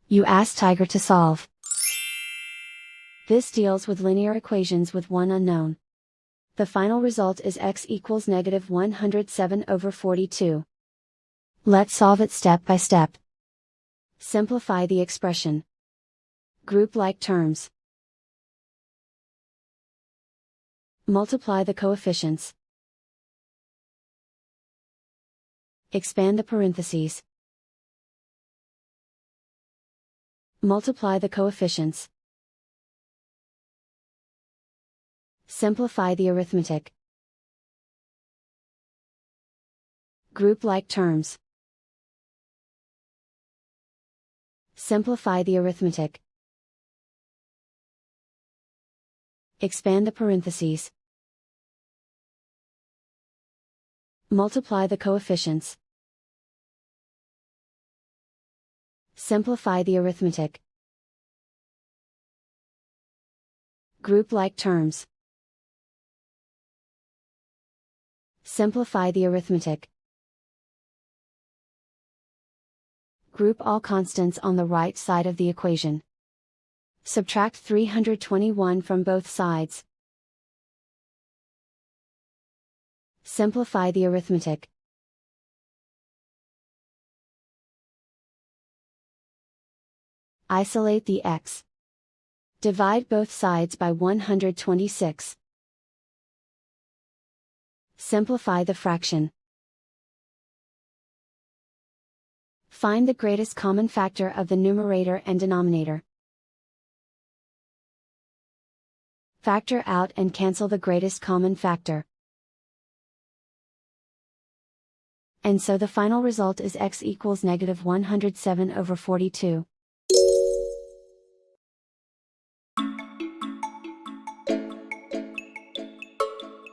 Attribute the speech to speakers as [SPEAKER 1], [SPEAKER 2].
[SPEAKER 1] You ask Tiger to solve. This deals with linear equations with one unknown. The final result is x equals negative 107/42. Let's solve it step by step. Simplify the expression. Group like terms. Multiply the coefficients. Expand the parentheses. Multiply the coefficients. Simplify the arithmetic. Group like terms. Simplify the arithmetic. Expand the parentheses. Multiply the coefficients. Simplify the arithmetic. Group like terms. Simplify the arithmetic. Group all constants on the right side of the equation. Subtract 321 from both sides. Simplify the arithmetic. Isolate the x. Divide both sides by 126. Simplify the fraction. Find the greatest common factor of the numerator and denominator. Factor out and cancel the greatest common factor. And so the final result is x equals negative 107/42.